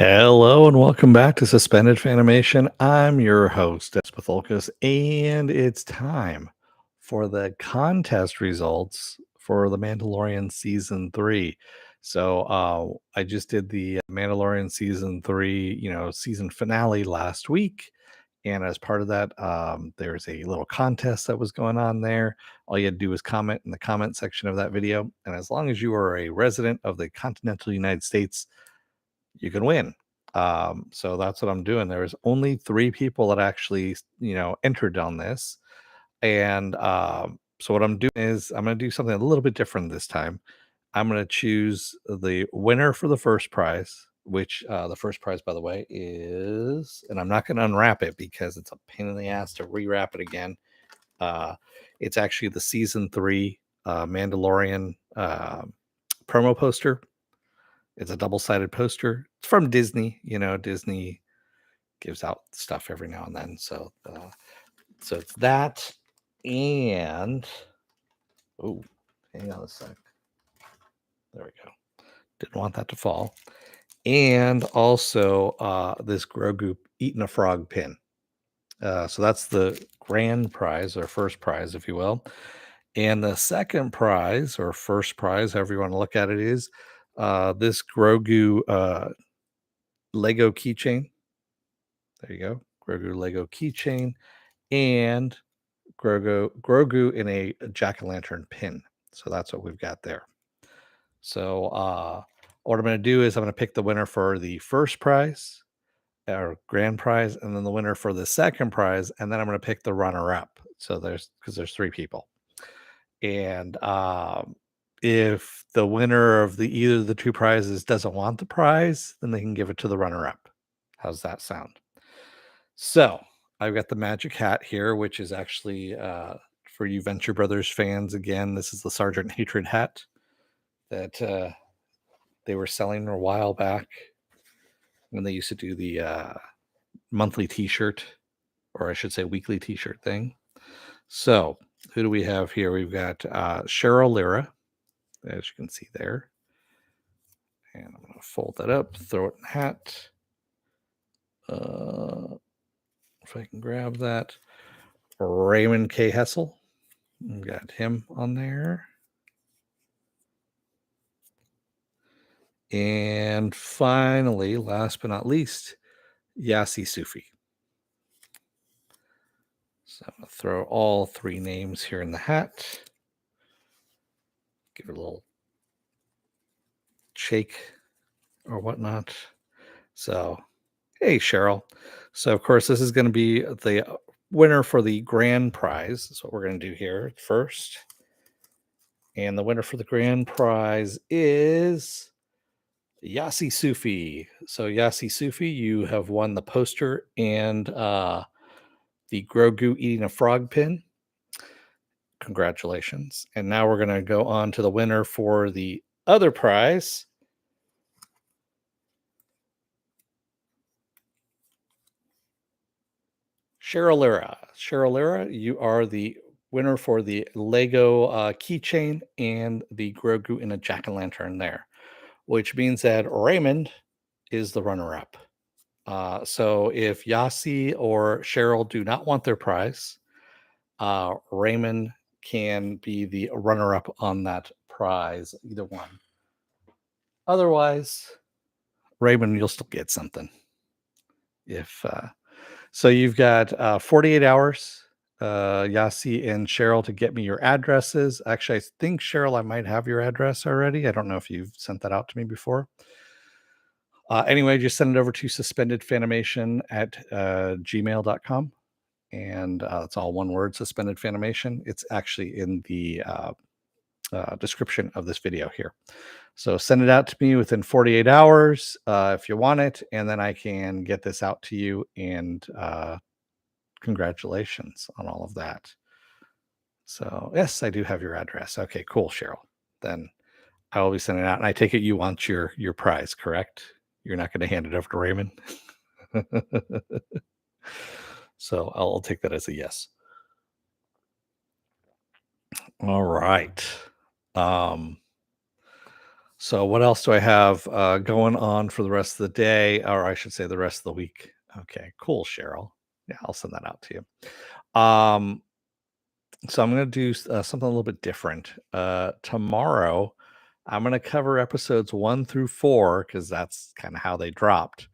Hello and welcome back to Suspended Fanimation. I'm your host, Dennis Bithoulkas, and it's time for the contest results for the Mandalorian Season 3. I just did the Mandalorian Season 3, season finale last week. And as part of that, there's a little contest that was going on there. All you had to do was comment in the comment section of that video. And as long as you are a resident of the continental United States, you can win. So that's what I'm doing. There's only 3 people that actually, entered on this. And so what I'm doing is I'm going to do something a little bit different this time. I'm going to choose the winner for the first prize, which the first prize, by the way, is, and I'm not going to unwrap it because it's a pain in the ass to rewrap it again. It's actually the season 3 Mandalorian promo poster. It's a double-sided poster. It's from Disney. Disney gives out stuff every now and then. So it's that. And oh, hang on a sec. There we go. Didn't want that to fall. And also this Grogu eating a frog pin. So that's the grand prize, or first prize, if you will. And the second prize, or first prize, however you want to look at it, is this Grogu Lego keychain. There you go. Grogu Lego keychain and Grogu in a jack-o'-lantern pin. So that's what we've got there. So what I'm going to do is I'm going to pick the winner for the first prize or grand prize, and then the winner for the second prize, and then I'm going to pick the runner-up. So there's 3 people. And if the winner of either of the 2 prizes doesn't want the prize, then they can give it to the runner-up. How's that sound? So I've got the magic hat here, which is actually for you Venture Brothers fans. Again, this is the Sergeant Hatred hat that they were selling a while back when they used to do the monthly t-shirt, or I should say weekly t-shirt thing. So who do we have here? We've got Cheryl, Llera, as you can see there. And I'm going to fold that up, throw it in the hat. If I can grab that. Raymond K. Hessel. We've got him on there. And finally, last but not least, Yasi Soufi. So I'm going to throw all 3 names here in the hat. Give it a little shake or whatnot. So, hey, Cheryl. So, of course, this is going to be the winner for the grand prize. That's what we're going to do here first. And the winner for the grand prize is Yasi Soufi. So, Yasi Soufi, you have won the poster and the Grogu eating a frog pin. Congratulations. And now we're going to go on to the winner for the other prize. Cheryl Llera. Cheryl Llera, you are the winner for the Lego keychain and the Grogu in a jack-o'-lantern there, which means that Raymond is the runner-up. So if Yasi or Cheryl do not want their prize, Raymond can be the runner-up on that prize, either one. Otherwise, Raymond, you'll still get something. If so, you've got 48 hours, Yasi and Cheryl, to get me your addresses. Actually, I think, Cheryl, I might have your address already. I don't know if you've sent that out to me before. Anyway, just send it over to suspendedfanimation at gmail.com. And it's all one word, Suspended Fanimation. It's actually in the description of this video here. So send it out to me within 48 hours if you want it, and then I can get this out to you. And congratulations on all of that. So yes, I do have your address. Okay, cool, Cheryl. Then I will be sending it out. And I take it you want your prize, correct? You're not going to hand it over to Raymond. So I'll take that as a yes. All right. So what else do I have going on for the rest of the day, or I should say the rest of the week? Okay, cool, Cheryl. Yeah, I'll send that out to you. So I'm going to do something a little bit different. Tomorrow, I'm going to cover episodes 1 through 4 because that's kind of how they dropped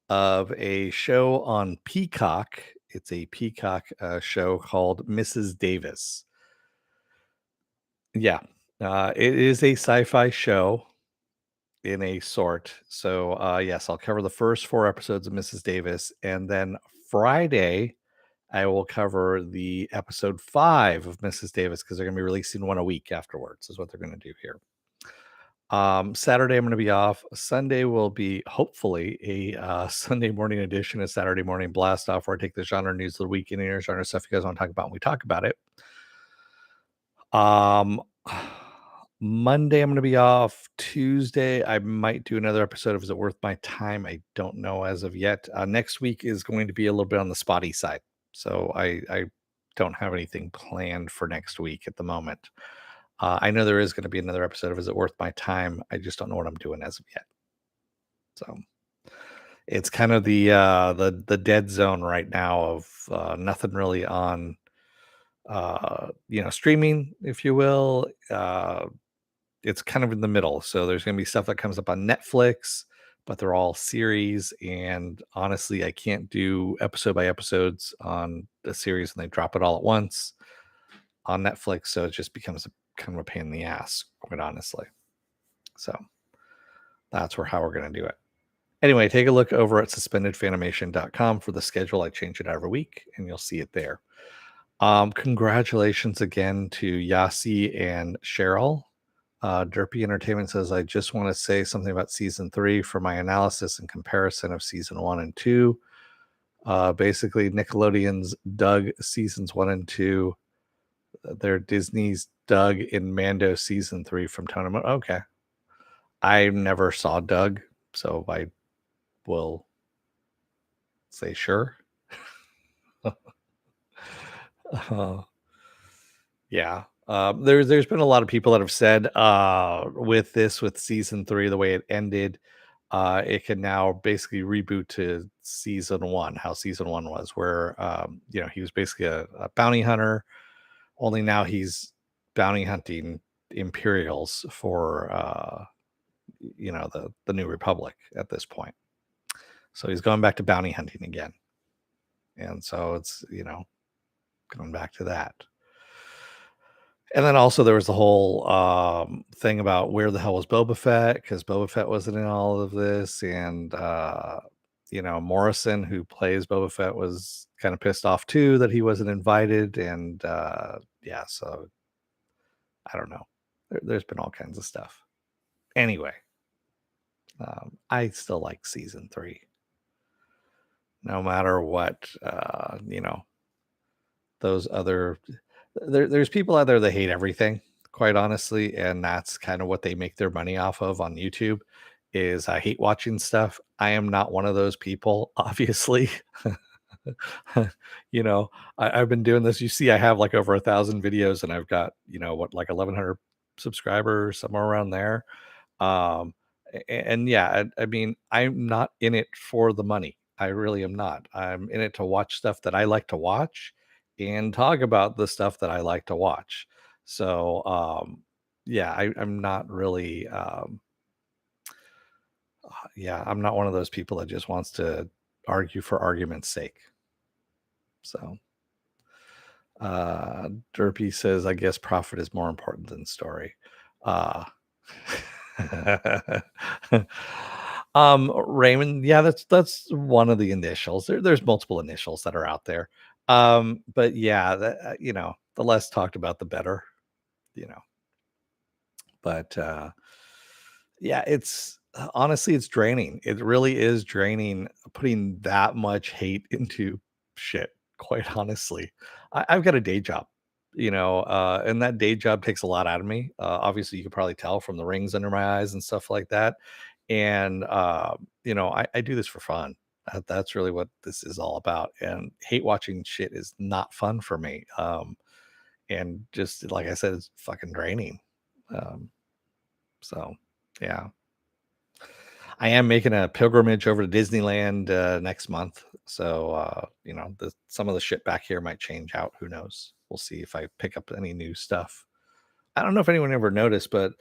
of a show on Peacock. It's a Peacock show called Mrs. Davis. Yeah, it is a sci-fi show in a sort. So, yes, I'll cover the first 4 episodes of Mrs. Davis, and then Friday, I will cover the episode 5 of Mrs. Davis because they're gonna be releasing one a week afterwards, is what they're gonna do here. Saturday, I'm gonna be off. Sunday will be hopefully a Sunday morning edition, a Saturday morning blast off where I take the genre news of the week, any other genre stuff you guys want to talk about, and we talk about it. Um, Monday, I'm gonna be off. Tuesday, I might do another episode of Is It Worth My Time? I don't know as of yet. Next week is going to be a little bit on the spotty side, so I don't have anything planned for next week at the moment. I know there is gonna be another episode of Is It Worth My Time? I just don't know what I'm doing as of yet. So, it's kind of the dead zone right now of, nothing really on, streaming, if you will. It's kind of in the middle. So there's going to be stuff that comes up on Netflix, but they're all series. And honestly, I can't do episode by episodes on the series and they drop it all at once on Netflix. So it just becomes kind of a pain in the ass, quite honestly. So that's how we're going to do it. Anyway, take a look over at suspendedfanimation.com for the schedule. I change it every week and you'll see it there. Congratulations again to Yasi and Cheryl. Derpy Entertainment says, I just want to say something about season 3 for my analysis and comparison of season 1 and 2. Basically, Nickelodeon's Doug seasons 1 and 2. They're Disney's Doug in Mando season 3 from Tony. Okay. I never saw Doug, so I will say sure. Yeah. There's been a lot of people that have said with season 3, the way it ended, it can now basically reboot to season 1, how season 1 was, where he was basically a bounty hunter, only now he's bounty hunting Imperials for the New Republic at this point. So he's going back to bounty hunting again. And so it's, going back to that. And then also there was the whole thing about where the hell was Boba Fett, because Boba Fett wasn't in all of this. And, Morrison, who plays Boba Fett, was kind of pissed off too that he wasn't invited. And so I don't know. There's been all kinds of stuff. Anyway, I still like season 3. No matter what, those other there's people out there that hate everything, quite honestly, and that's kind of what they make their money off of on YouTube is I hate watching stuff. I am not one of those people, obviously. I've been doing this. You see, I have like over 1,000 videos and I've got, like 1,100 subscribers, somewhere around there. Um, and yeah, I mean, I'm not in it for the money. I really am not. I'm in it to watch stuff that I like to watch and talk about the stuff that I like to watch. So, yeah, I'm not really, yeah, I'm not one of those people that just wants to argue for argument's sake. So, Derpy says, I guess profit is more important than story. Raymond, yeah, that's one of the initials. There's multiple initials that are out there. But yeah, the less talked about, the better, you know. But yeah, it's honestly, it's draining. It really is draining putting that much hate into shit, quite honestly. I've got a day job, and that day job takes a lot out of me. Obviously, you could probably tell from the rings under my eyes and stuff like that. And, I do this for fun. That's really what this is all about. And hate watching shit is not fun for me. And just like I said, it's fucking draining. Um, so. Yeah. I am making a pilgrimage over to Disneyland next month. So, some of the shit back here might change out. Who knows? We'll see if I pick up any new stuff. I don't know if anyone ever noticed, but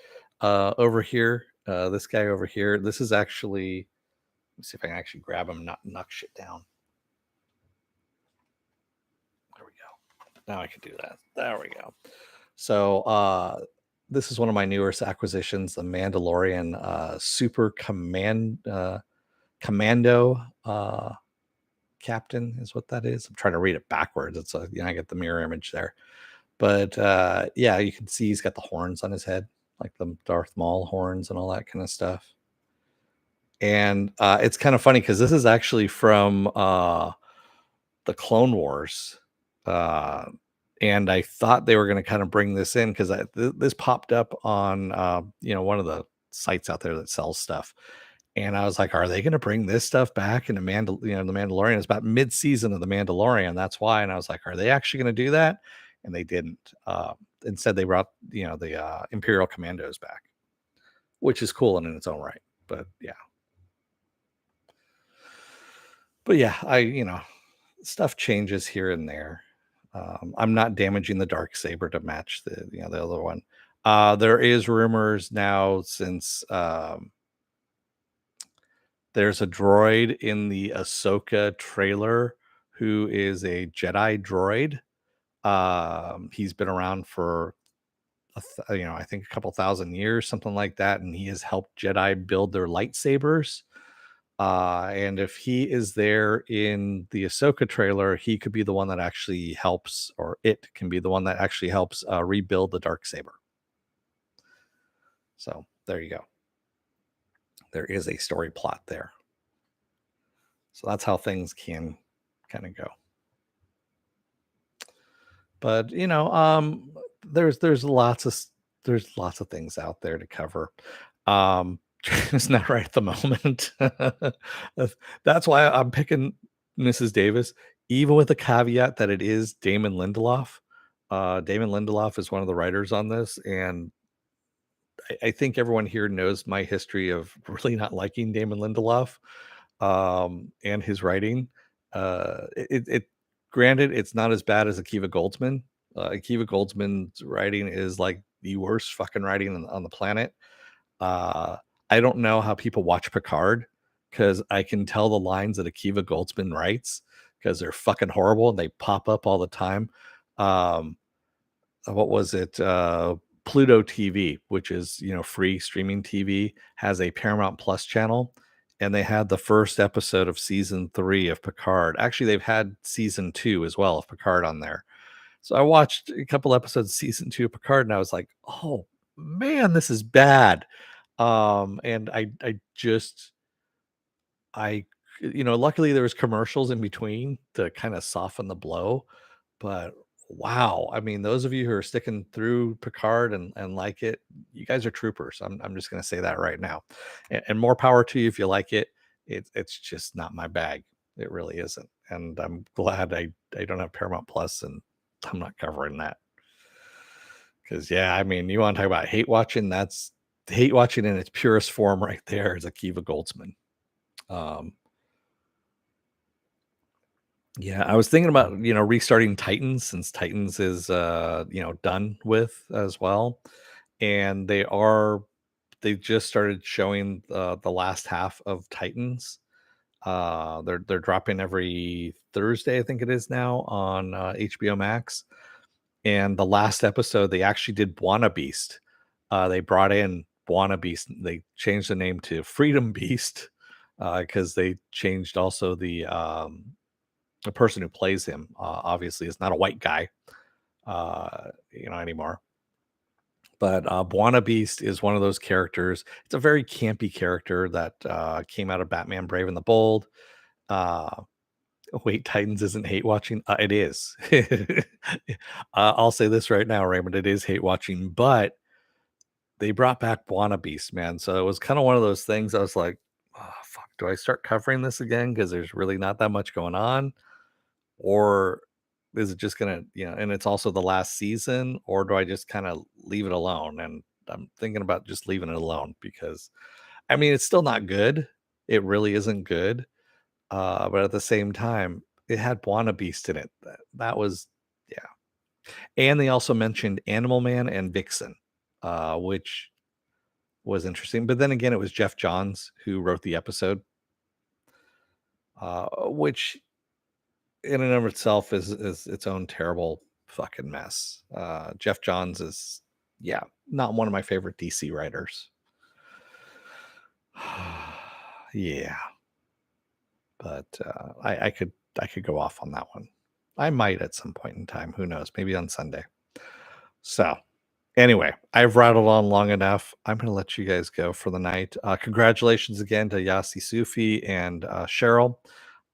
over here, this guy over here, this is actually, let me see if I can actually grab him, not knock shit down. There we go. Now I can do that. There we go. So, this is one of my newest acquisitions, the Mandalorian Super Commando Captain is what that is. I'm trying to read it backwards. It's I get the mirror image there. But yeah, you can see he's got the horns on his head, like the Darth Maul horns and all that kind of stuff. And it's kind of funny because this is actually from the Clone Wars. Uh, and I thought they were going to kind of bring this in because this popped up on one of the sites out there that sells stuff. And I was like, are they going to bring this stuff back in the the Mandalorian? It's about mid-season of the Mandalorian. That's why. And I was like, are they actually going to do that? And they didn't. Instead, they brought the Imperial Commandos back, which is cool in its own right. But yeah, stuff changes here and there. I'm not damaging the dark saber to match the other one. There is rumors now since there's a droid in the Ahsoka trailer who is a Jedi droid. He's been around for I think a couple thousand years, something like that, and he has helped Jedi build their lightsabers. And if he is there in the Ahsoka trailer, he could be the one that actually helps, or it can be the one that actually helps rebuild the dark saber. So there you go. There is a story plot there. So that's how things can kind of go. But there's lots of things out there to cover. It's not right at the moment. That's why I'm picking Mrs. Davis, even with the caveat that it is Damon Lindelof. Damon Lindelof is one of the writers on this, and I think everyone here knows my history of really not liking Damon Lindelof and his writing. Granted, it's not as bad as Akiva Goldsman. Akiva Goldsman's writing is like the worst fucking writing on the planet. Uh, I don't know how people watch Picard because I can tell the lines that Akiva Goldsman writes because they're fucking horrible and they pop up all the time. Um, what was it? Pluto TV, which is free streaming TV, has a Paramount Plus channel, and they had the first episode of season 3 of Picard. Actually, they've had season 2 as well of Picard on there. So I watched a couple episodes of season 2 of Picard, and I was like, oh man, this is bad. And I just I luckily there was commercials in between to kind of soften the blow, but wow, I mean, those of you who are sticking through Picard and like it, you guys are troopers. I'm just gonna say that right now, and more power to you if you like it. It's just not my bag. It really isn't, and I'm glad I don't have Paramount Plus, and I'm not covering that because yeah, I mean, you want to talk about hate watching? That's hate watching in its purest form right there is Akiva Goldsman. Um, Yeah, I was thinking about, restarting Titans since Titans is done with as well. And they just started showing the last half of Titans. They're dropping every Thursday, I think it is now on HBO Max. And the last episode they actually did Buona Beast. They brought in Buona Beast. They changed the name to Freedom Beast because they changed also the person who plays him obviously is not a white guy anymore, but Buona Beast is one of those characters. It's a very campy character that came out of Batman Brave and the Bold. uh Wait, Titans isn't hate watching. It is. I'll say this right now, Raymond, it is hate watching, but they brought back Buona Beast, man. So it was kind of one of those things. I was like, oh, fuck, do I start covering this again because there's really not that much going on? Or is it just gonna, and it's also the last season, or do I just kind of leave it alone? And I'm thinking about just leaving it alone because, I mean, it's still not good. It really isn't good. But at the same time, it had Buona Beast in it. That was, yeah. And they also mentioned Animal Man and Vixen, which was interesting. But then again, it was Jeff Johns who wrote the episode, which in and of itself is its own terrible fucking mess. Jeff Johns is, yeah, not one of my favorite DC writers. Yeah, but I could go off on that one. I might at some point in time. Who knows? Maybe on Sunday. So anyway, I've rattled on long enough. I'm going to let you guys go for the night. Congratulations again to Yasi, Soufi, and Cheryl.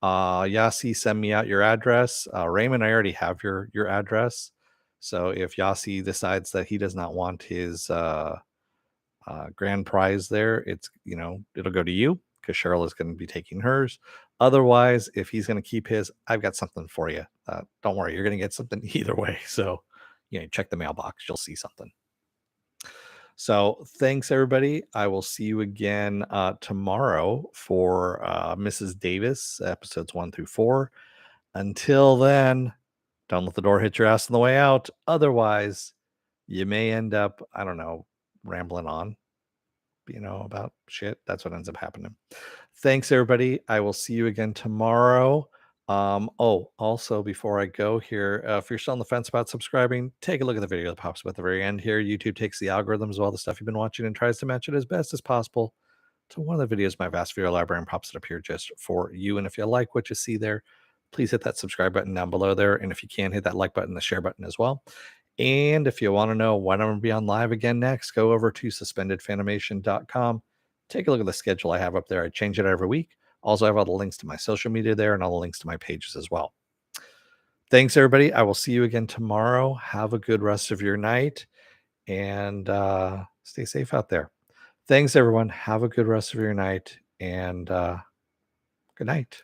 Yasi, send me out your address. Raymond, I already have your address. So if Yasi decides that he does not want his grand prize there, it'll go to you because Cheryl is going to be taking hers. Otherwise, if he's going to keep his, I've got something for you. Don't worry, you're going to get something either way. So, check the mailbox. You'll see something. So thanks, everybody. I will see you again tomorrow for Mrs. Davis, episodes 1 through 4. Until then, don't let the door hit your ass on the way out. Otherwise, you may end up, I don't know, rambling on, about shit. That's what ends up happening. Thanks, everybody. I will see you again tomorrow. Also, before I go here, if you're still on the fence about subscribing, take a look at the video that pops up at the very end here. YouTube takes the algorithms of all the stuff you've been watching and tries to match it as best as possible to one of the videos in my vast video library and pops it up here just for you. And if you like what you see there, please hit that subscribe button down below there. And if you can, hit that like button, the share button as well. And if you want to know when I'm going to be on live again next, go over to suspendedfanimation.com. Take a look at the schedule I have up there. I change it every week. Also, I have all the links to my social media there and all the links to my pages as well. Thanks, everybody. I will see you again tomorrow. Have a good rest of your night and stay safe out there. Thanks, everyone. Have a good rest of your night and good night.